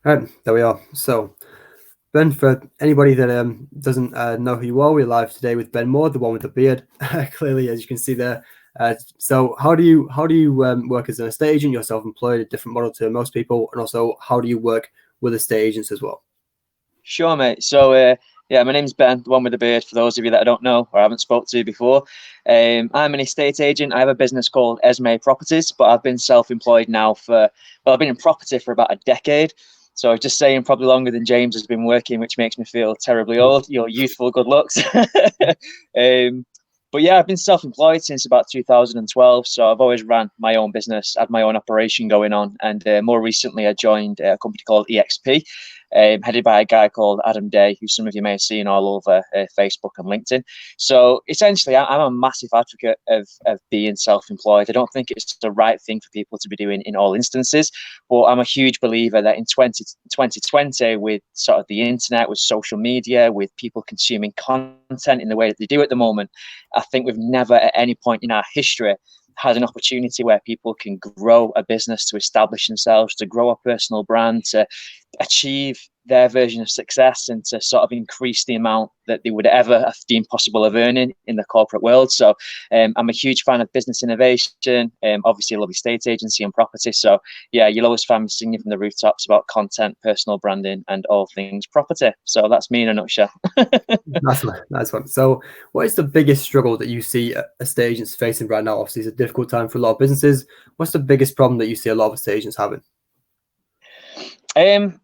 Right, there we are. So, Ben, for anybody that doesn't know who you are, we're live today with Ben Moore, the one with the beard, clearly, as you can see there. So, how do you work as an estate agent? You're self-employed, a different model to most people, and also how do you work with estate agents as well? Sure, mate. So, yeah, my name's Ben, the one with the beard. For those of you that I don't know or haven't spoke to before, I'm an estate agent. I have a business called Esme Properties, but I've been self-employed now I've been in property for about a decade. So I was just saying, probably longer than James has been working, which makes me feel terribly old. Your youthful good looks. um, but yeah, I've been self-employed since about 2012. So I've always ran my own business, had my own operation going on, and more recently I joined a company called EXP, headed by a guy called Adam Day, who some of you may have seen all over Facebook and LinkedIn. So essentially, I'm a massive advocate of being self-employed. I don't think it's the right thing for people to be doing in all instances, but I'm a huge believer that in 2020, with sort of the internet, with social media, with people consuming content in the way that they do at the moment, I think we've never at any point in our history had an opportunity where people can grow a business, to establish themselves, to grow a personal brand, to achieve their version of success, and to sort of increase the amount that they would ever have deemed possible of earning in the corporate world. So I'm a huge fan of business innovation. Obviously, I love estate agency and property. So yeah, you'll always find me singing from the rooftops about content, personal branding, and all things property. So that's me in a nutshell. That's one. So, what is the biggest struggle that you see estate agents facing right now? Obviously, it's a difficult time for a lot of businesses. What's the biggest problem that you see a lot of estate agents having? Um,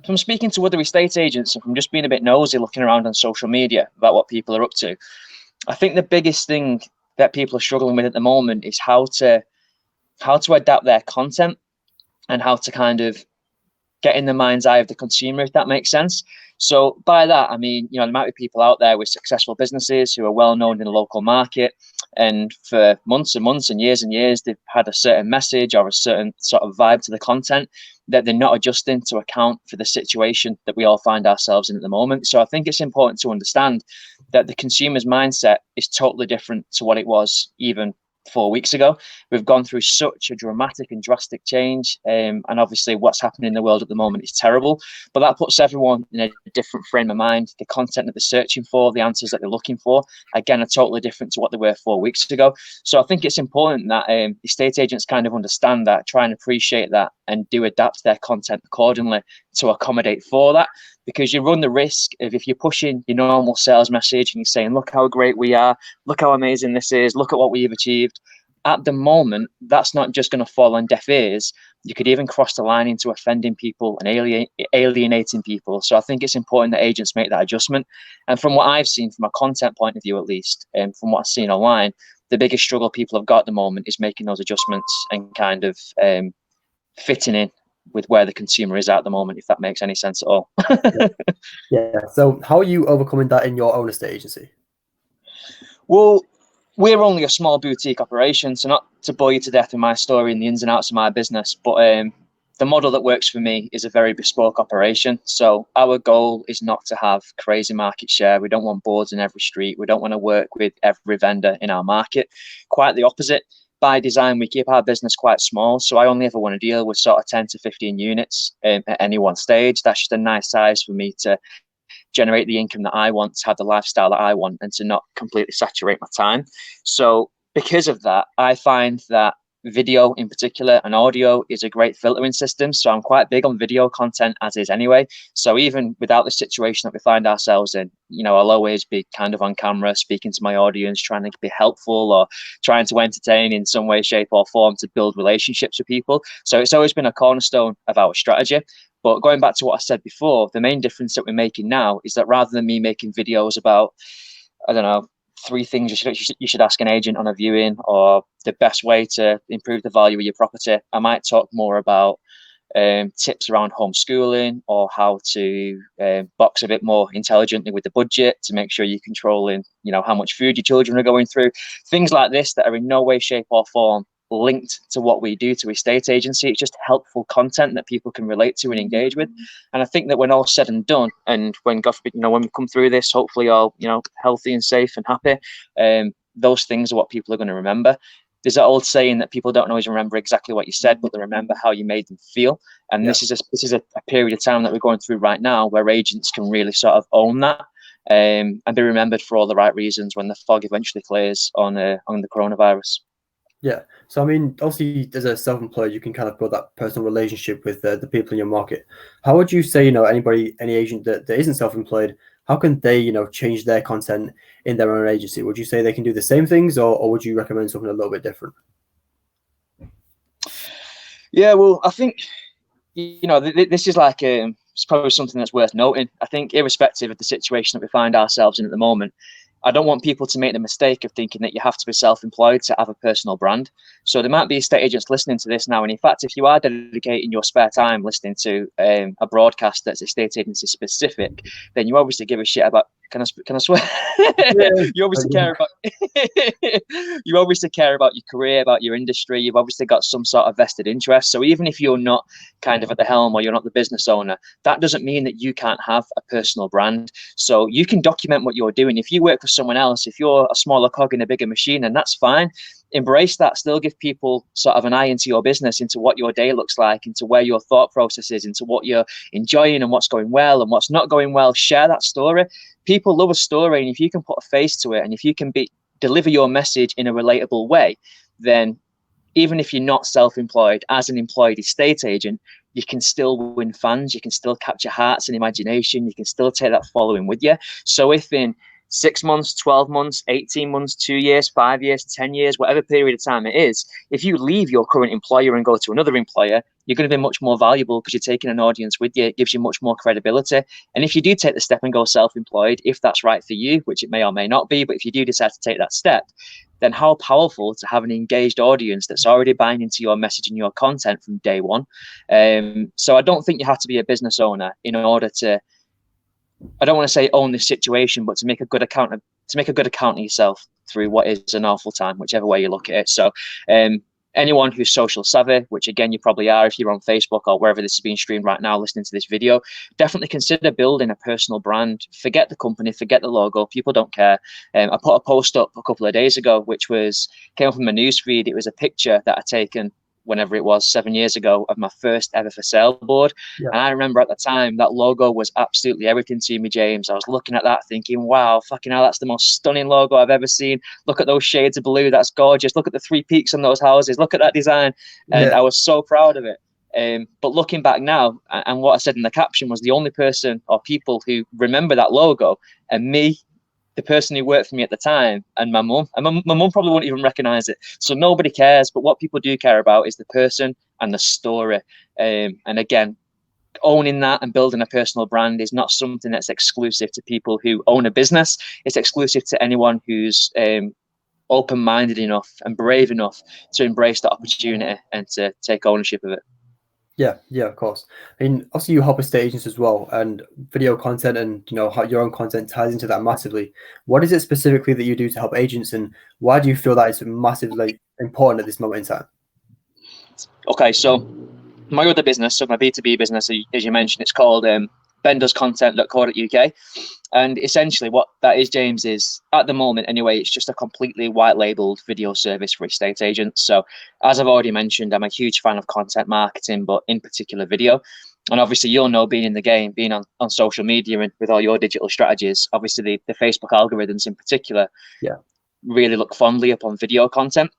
from speaking to other estate agents and from just being a bit nosy looking around on social media about what people are up to, I think the biggest thing that people are struggling with at the moment is how to adapt their content and how to kind of get in the mind's eye of the consumer, if that makes sense. So by that, I mean, there might be people out there with successful businesses who are well known in the local market. And for months and months and years, they've had a certain message or a certain sort of vibe to the content that they're not adjusting to account for the situation that we all find ourselves in at the moment. So I think it's important to understand that the consumer's mindset is totally different to what it was even 4 weeks ago. We've gone through such a dramatic and drastic change, and obviously what's happening in the world at the moment is terrible, but that puts everyone in a different frame of mind. The content that they're searching for, the answers that they're looking for, again, are totally different to what they were 4 weeks ago. So I think it's important that estate agents kind of understand that, try and appreciate that, and do adapt their content accordingly to accommodate for that. Because you run the risk of, if you're pushing your normal sales message and you're saying, look how great we are, look how amazing this is, look at what we've achieved, at the moment, that's not just going to fall on deaf ears. You could even cross the line into offending people and alienating people. So I think it's important that agents make that adjustment. And from what I've seen, from a content point of view at least, and from what I've seen online, the biggest struggle people have got at the moment is making those adjustments and kind of fitting in with where the consumer is at the moment, if that makes any sense at all. Yeah. So, how are you overcoming that in your own estate agency? Well, we're only a small boutique operation, so not to bore you to death with my story and the ins and outs of my business, but the model that works for me is a very bespoke operation. So our goal is not to have crazy market share. We don't want boards in every street. We don't want to work with every vendor in our market. Quite the opposite. By design, we keep our business quite small. So I only ever want to deal with sort of 10 to 15 units at any one stage. That's just a nice size for me to generate the income that I want, to have the lifestyle that I want, and to not completely saturate my time. So because of that, I find that video in particular and audio is a great filtering system. So I'm quite big on video content as is anyway. So even without the situation that we find ourselves in, I'll always be kind of on camera speaking to my audience, trying to be helpful or trying to entertain in some way, shape or form, to build relationships with people. So it's always been a cornerstone of our strategy. But going back to what I said before, the main difference that we're making now is that rather than me making videos about, I don't know, 3 things you should ask an agent on a viewing, or the best way to improve the value of your property, I might talk more about tips around homeschooling, or how to box a bit more intelligently with the budget to make sure you're controlling, how much food your children are going through. Things like this that are in no way, shape or form linked to what we do to estate agency. It's just helpful content that people can relate to and engage with. And I think that when all said and done, and when God forbid, when we come through this, hopefully all, healthy and safe and happy, those things are what people are going to remember. there's that old saying that people don't always remember exactly what you said, but they remember how you made them feel. And this is a period of time that we're going through right now where agents can really sort of own that, and be remembered for all the right reasons when the fog eventually clears on the coronavirus. Yeah. So, I mean, obviously, as a self-employed, you can kind of build that personal relationship with the people in your market. How would you say, any agent that isn't self-employed, how can they, change their content in their own agency? Would you say they can do the same things, or would you recommend something a little bit different? Yeah, well, I think, this is like, it's probably something that's worth noting. I think irrespective of the situation that we find ourselves in at the moment, I don't want people to make the mistake of thinking that you have to be self-employed to have a personal brand. So there might be estate agents listening to this now. And in fact, if you are dedicating your spare time listening to a broadcast that's estate agency specific, then you obviously give a shit about, can I swear? You obviously care about you obviously care about your career, about your industry. You've obviously got some sort of vested interest. So even if you're not kind of at the helm or you're not the business owner, that doesn't mean that you can't have a personal brand. So you can document what you're doing. If you work for someone else, if you're a smaller cog in a bigger machine, then that's fine. Embrace that. Still give people sort of an eye into your business, into what your day looks like, into where your thought process is, into what you're enjoying and what's going well and what's not going well. Share that story. People love a story, and if you can put a face to it, and if you can deliver your message in a relatable way, then even if you're not self-employed, as an employed estate agent, you can still win fans. You can still capture hearts and imagination. You can still take that following with you. So if in 6 months, 12 months, 18 months, 2 years, 5 years, 10 years, whatever period of time it is, if you leave your current employer and go to another employer, you're going to be much more valuable because you're taking an audience with you. It gives you much more credibility. And if you do take the step and go self-employed, if that's right for you, which it may or may not be, but if you do decide to take that step, then how powerful to have an engaged audience that's already buying into your message and your content from day one. So I don't think you have to be a business owner in order to, I don't want to say own this situation, but to make a good account of yourself through what is an awful time, whichever way you look at it. So anyone who's social savvy, which again you probably are if you're on Facebook or wherever this is being streamed right now listening to this video, definitely consider building a personal brand. Forget the company, forget the logo. People don't care. I put a post up a couple of days ago, which came from my newsfeed. It was a picture that I'd taken whenever it was 7 years ago of my first ever for sale board. Yeah. And I remember at the time that logo was absolutely everything to me, James. I was looking at that thinking, wow, fucking hell, that's the most stunning logo I've ever seen. Look at those shades of blue. That's gorgeous. Look at the 3 peaks on those houses. Look at that design. And I was so proud of it. But looking back now, and what I said in the caption was the only person or people who remember that logo and me, the person who worked for me at the time, and my mum. And my mum probably won't even recognize it. So nobody cares. But what people do care about is the person and the story. And again, owning that and building a personal brand is not something that's exclusive to people who own a business. It's exclusive to anyone who's open-minded enough and brave enough to embrace that opportunity and to take ownership of it. Yeah, of course. I mean, also you help estate agents as well, and video content and how your own content ties into that massively. What is it specifically that you do to help agents, and why do you feel that it's massively important at this moment in time? Okay, so my other business, so my B2B business, as you mentioned, it's called bendoescontent.co.uk. And essentially what that is, James, is at the moment anyway, it's just a completely white labeled video service for estate agents. So as I've already mentioned, I'm a huge fan of content marketing, but in particular video. And obviously you'll know, being in the game, being on social media and with all your digital strategies, obviously the Facebook algorithms in particular really look fondly upon video content.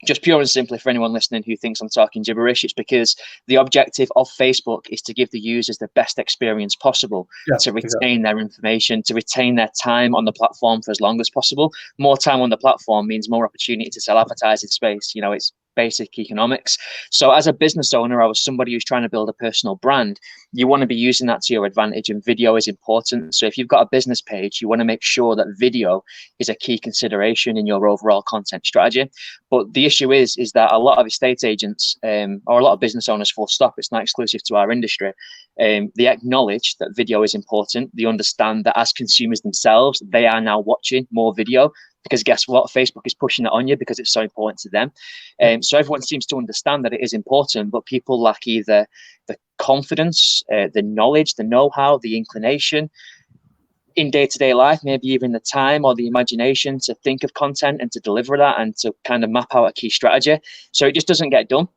Just pure and simply, for anyone listening who thinks I'm talking gibberish, it's because the objective of Facebook is to give the users the best experience possible, to retain their information, to retain their time on the platform for as long as possible. More time on the platform means more opportunity to sell advertising space. It's basic economics. So as a business owner, I was somebody who's trying to build a personal brand. You want to be using that to your advantage, and video is important. So if you've got a business page, you want to make sure that video is a key consideration in your overall content strategy. But the issue is that a lot of estate agents or a lot of business owners, full stop, it's not exclusive to our industry, they acknowledge that video is important. They understand that as consumers themselves, they are now watching more video, because guess what? Facebook is pushing it on you because it's so important to them. So everyone seems to understand that it is important, but people lack either the confidence, the knowledge, the know-how, the inclination, in day-to-day life, maybe even the time or the imagination to think of content and to deliver that and to kind of map out a key strategy. So it just doesn't get done.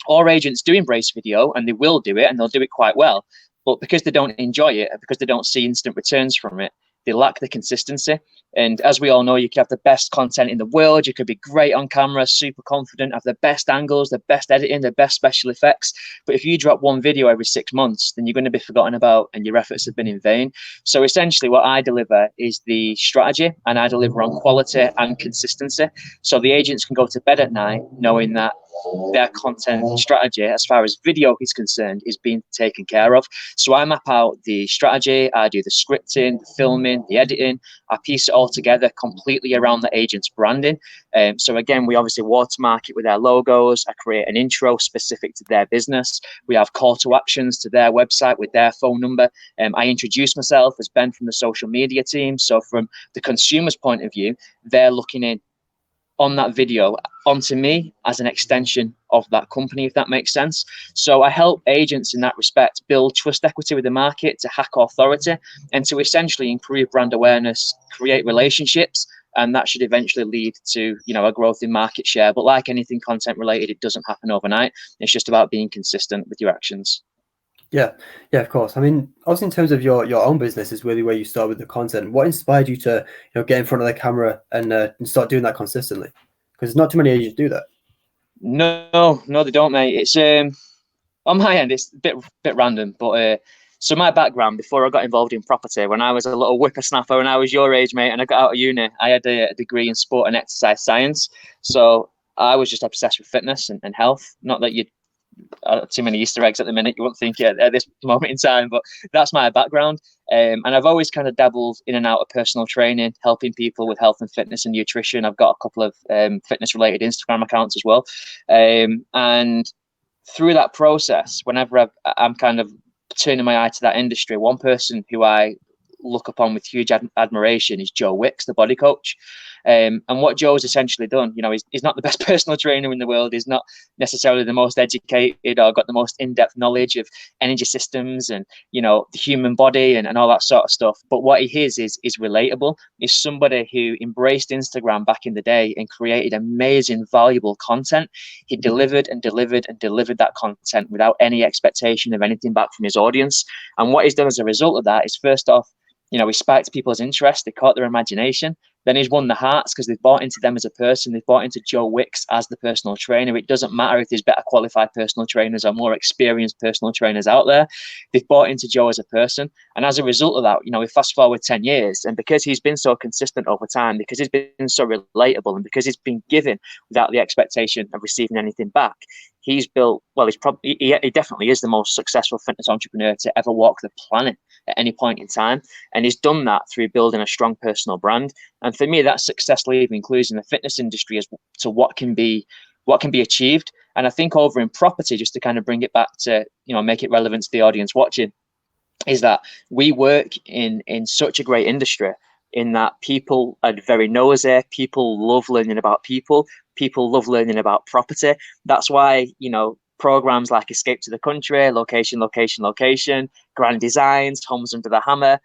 Our agents do embrace video and they will do it and they'll do it quite well. But because they don't enjoy it, because they don't see instant returns from it, they lack the consistency. And as we all know, you can have the best content in the world. You could be great on camera, super confident, have the best angles, the best editing, the best special effects. But if you drop one video every 6 months, then you're going to be forgotten about and your efforts have been in vain. So essentially what I deliver is the strategy, and I deliver on quality and consistency. So the agents can go to bed at night knowing that their content strategy, as far as video is concerned, is being taken care of. So I map out the strategy, I do the scripting, the filming, the editing, I piece it all together completely around the agent's branding. So again, we obviously watermark it with their logos. I create an intro specific to their business. We have call to actions to their website with their phone number. I introduce myself as Ben from the social media team. So from the consumer's point of view, they're looking in on that video onto me as an extension of that company, if that makes sense. So I help agents in that respect build trust equity with the market, to hack authority, and to essentially improve brand awareness, create relationships, and that should eventually lead to, you know, a growth in market share. But like anything content related, it doesn't happen overnight. It's just about being consistent with your actions. Yeah, of course. I mean, also in terms of your own business is really where you start with the content. What inspired you to, you know, get in front of the camera and start doing that consistently? Because not too many agents do that. No, they don't, mate. It's on my end, it's a bit random, but so my background before I got involved in property, when I was a little whippersnapper, when I was your age, mate, and I got out of uni, I had a degree in sport and exercise science. So I was just obsessed with fitness and health. Not that you'd too many Easter eggs at the minute, you wouldn't think it at this moment in time, but that's my background. And I've always kind of dabbled in and out of personal training, helping people with health and fitness and nutrition. I've got a couple of fitness related Instagram accounts as well. And through that process, whenever I'm kind of turning my eye to that industry, one person who I look upon with huge admiration is Joe Wicks, the body coach. And what Joe's essentially done, you know, he's not the best personal trainer in the world. He's not necessarily the most educated or got the most in-depth knowledge of energy systems and, you know, the human body and all that sort of stuff. But what he is relatable. He's somebody who embraced Instagram back in the day and created amazing, valuable content. He delivered and delivered and delivered that content without any expectation of anything back from his audience. And what he's done as a result of that is, first off, you know, he spiked people's interest. They caught their imagination. Then he's won the hearts because they've bought into them as a person. They've bought into Joe Wicks as the personal trainer. It doesn't matter if there's better qualified personal trainers or more experienced personal trainers out there. They've bought into Joe as a person. And as a result of that, you know, we fast forward 10 years, and because he's been so consistent over time, because he's been so relatable, and because he's been given without the expectation of receiving anything back, he's built, well, he definitely is the most successful fitness entrepreneur to ever walk the planet at any point in time. And he's done that through building a strong personal brand. And for me, that success level includes in the fitness industry as to what can be achieved. And I think over in property, just to kind of bring it back to, you know, make it relevant to the audience watching, is that we work in such a great industry in that people are very nosy. People love learning about people. People love learning about property. That's why, you know, programs like Escape to the Country, Location, Grand Designs, Homes Under the Hammer,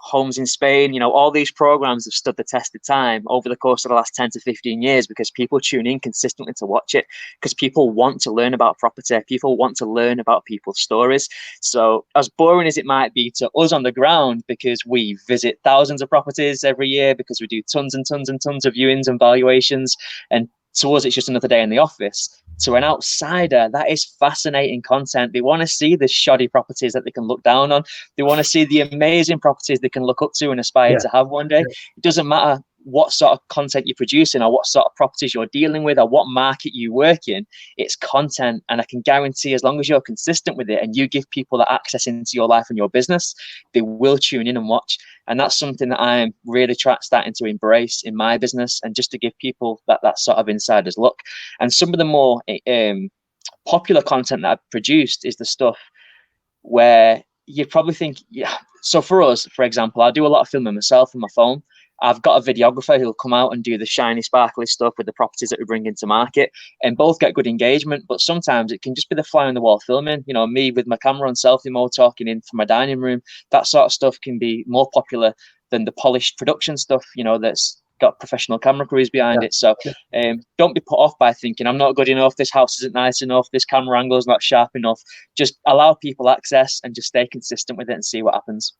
Homes in Spain, you know, all these programs have stood the test of time over the course of the last 10 to 15 years because people tune in consistently to watch it, because people want to learn about property. People want to learn about people's stories. So as boring as it might be to us on the ground, because we visit thousands of properties every year, because we do tons and tons and tons of viewings and valuations, and to us it's just another day in the office, to an outsider, that is fascinating content. They want to see the shoddy properties that they can look down on. They want to see the amazing properties they can look up to and aspire to have one day. Yeah. It doesn't matter what sort of content you're producing or what sort of properties you're dealing with or what market you work in. It's content. And I can guarantee, as long as you're consistent with it and you give people that access into your life and your business, they will tune in and watch. And that's something that I'm really starting to embrace in my business, and just to give people that sort of insider's look. And some of the more popular content that I've produced is the stuff where you probably think, yeah. So for us, for example, I do a lot of filming myself on my phone. I've got a videographer who'll come out and do the shiny, sparkly stuff with the properties that we bring into market, and both get good engagement. But sometimes it can just be the fly on the wall filming. You know, me with my camera on selfie mode talking in from my dining room. That sort of stuff can be more popular than the polished production stuff, you know, that's got professional camera crews behind it. So don't be put off by thinking I'm not good enough, this house isn't nice enough, this camera angle is not sharp enough. Just allow people access and just stay consistent with it and see what happens.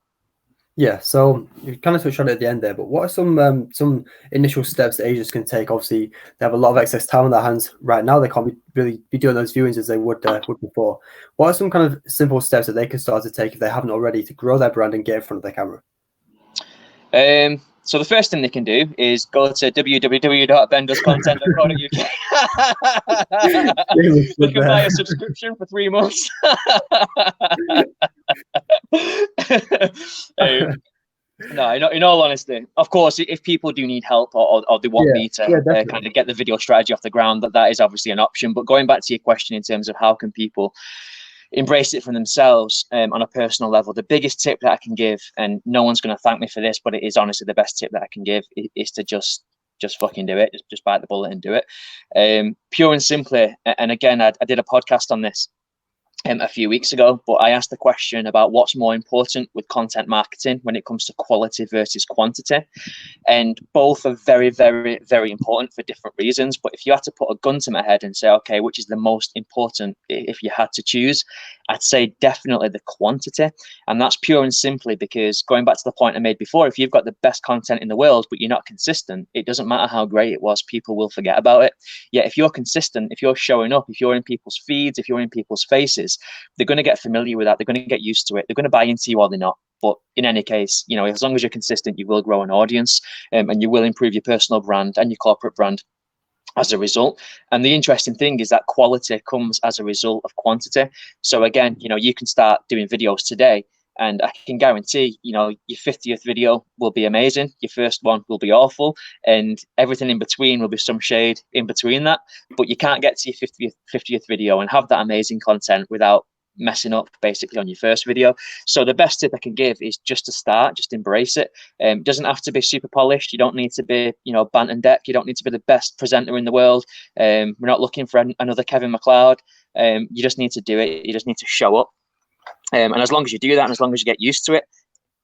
Yeah, so you kind of touched on it at the end there, but what are some initial steps that agents can take? Obviously, they have a lot of excess time on their hands right now. They can't really be doing those viewings as they would before. What are some kind of simple steps that they can start to take if they haven't already to grow their brand and get in front of their camera? So the first thing they can do is go to www.bendoescontent.co.uk. They can buy a subscription for 3 months. No, in all honesty, of course, if people do need help or they want me to kind of get the video strategy off the ground, that is obviously an option. But going back to your question in terms of how can people embrace it for themselves on a personal level, the biggest tip that I can give, and no one's going to thank me for this, but it is honestly the best tip that I can give, is to just fucking do it. Just bite the bullet and do it. Pure and simply. And again, I did a podcast on this a few weeks ago, but I asked the question about what's more important with content marketing when it comes to quality versus quantity. And both are very, very, very important for different reasons. But if you had to put a gun to my head and say, okay, which is the most important if you had to choose, I'd say definitely the quantity. And that's pure and simply because, going back to the point I made before, if you've got the best content in the world, but you're not consistent, it doesn't matter how great it was, people will forget about it. Yet if you're consistent, if you're showing up, if you're in people's feeds, if you're in people's faces, they're going to get familiar with that. They're going to get used to it. They're going to buy into you or they're not. But in any case, you know, as long as you're consistent, you will grow an audience and you will improve your personal brand and your corporate brand as a result. And the interesting thing is that quality comes as a result of quantity. So again, you know, you can start doing videos today, and I can guarantee, you know, your 50th video will be amazing. Your first one will be awful, and everything in between will be some shade in between that. But you can't get to your 50th video and have that amazing content without messing up basically on your first video. So the best tip I can give is just to start, just embrace it. It doesn't have to be super polished. You don't need to be, you know, Bant and Deck. You don't need to be the best presenter in the world. We're not looking for another Kevin McLeod. You just need to do it. You just need to show up. And as long as you do that, and as long as you get used to it,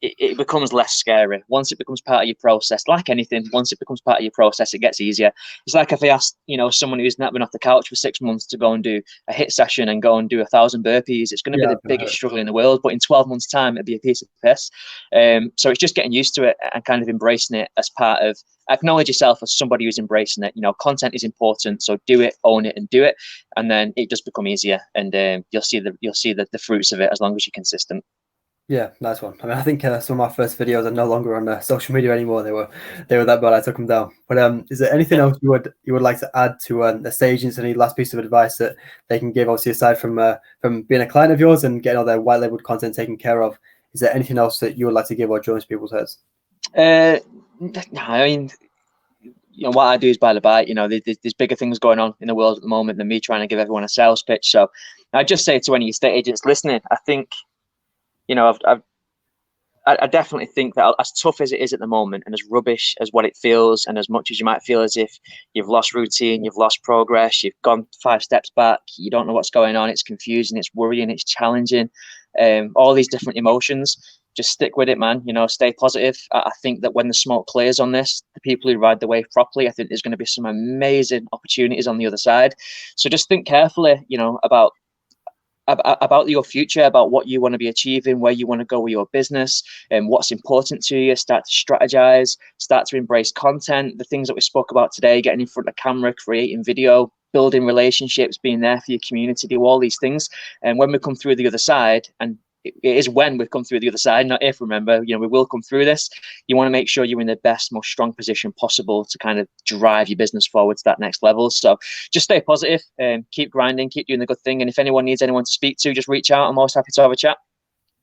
it becomes less scary. Once it becomes part of your process, like anything, once it becomes part of your process, it gets easier. It's like if I asked, you know, someone who's not been off the couch for 6 months to go and do a HIIT session and go and do 1,000 burpees, it's going to be the biggest struggle in the world. But in 12 months' time, it'd be a piece of piss. So it's just getting used to it and kind of embracing it as part of, acknowledge yourself as somebody who's embracing it. You know, content is important, so do it, own it, and do it, and then it does become easier, and you'll see the fruits of it as long as you're consistent. Yeah, nice one. I mean, I think some of my first videos are no longer on social media anymore. They were that bad. I took them down. But is there anything else you would like to add to the agents? Any last piece of advice that they can give? Obviously, aside from being a client of yours and getting all their white labeled content taken care of, is there anything else that you would like to give or join people's heads? I mean, you know, what I do is by the bite. You know, there's bigger things going on in the world at the moment than me trying to give everyone a sales pitch. So I just say to any estate agents listening, I think, you know, I definitely think that as tough as it is at the moment and as rubbish as what it feels, and as much as you might feel as if you've lost routine, you've lost progress, you've gone 5 steps back, you don't know what's going on, it's confusing, it's worrying, it's challenging, all these different emotions, just stick with it, man. You know, stay positive. I think that when the smoke clears on this, the people who ride the wave properly, I think there's going to be some amazing opportunities on the other side. So just think carefully, you know, about your future, about what you want to be achieving, where you want to go with your business, and what's important to you. Start to strategize, start to embrace content, the things that we spoke about today, getting in front of the camera, creating video, building relationships, being there for your community, do all these things. And when we come through the other side, and it is when we come through the other side, not if, remember, you know, we will come through this. You want to make sure you're in the best, most strong position possible to kind of drive your business forward to that next level. So just stay positive and keep grinding, keep doing the good thing. And if anyone needs anyone to speak to, just reach out. I'm always happy to have a chat.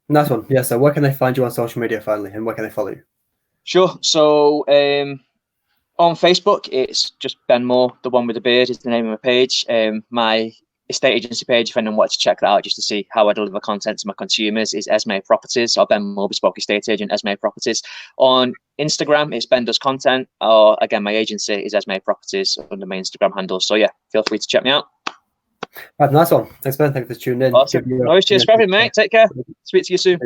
Nice one. Yeah. So where can they find you on social media finally, and where can they follow you? Sure. So on Facebook, it's just Ben Moore, the one with the beard is the name of my page. My estate agency page, if anyone wanted to check that out just to see how I deliver content to my consumers, is Esme Properties, or Ben Moore Bespoke Estate Agent, Esme Properties. On Instagram, it's Ben Does Content, or again, my agency is Esme Properties under my Instagram handle. So yeah, feel free to check me out. Right, nice one. Thanks, Ben. Thanks for tuning in. Awesome. No, cheers for having me, mate. Take care. Speak to you soon.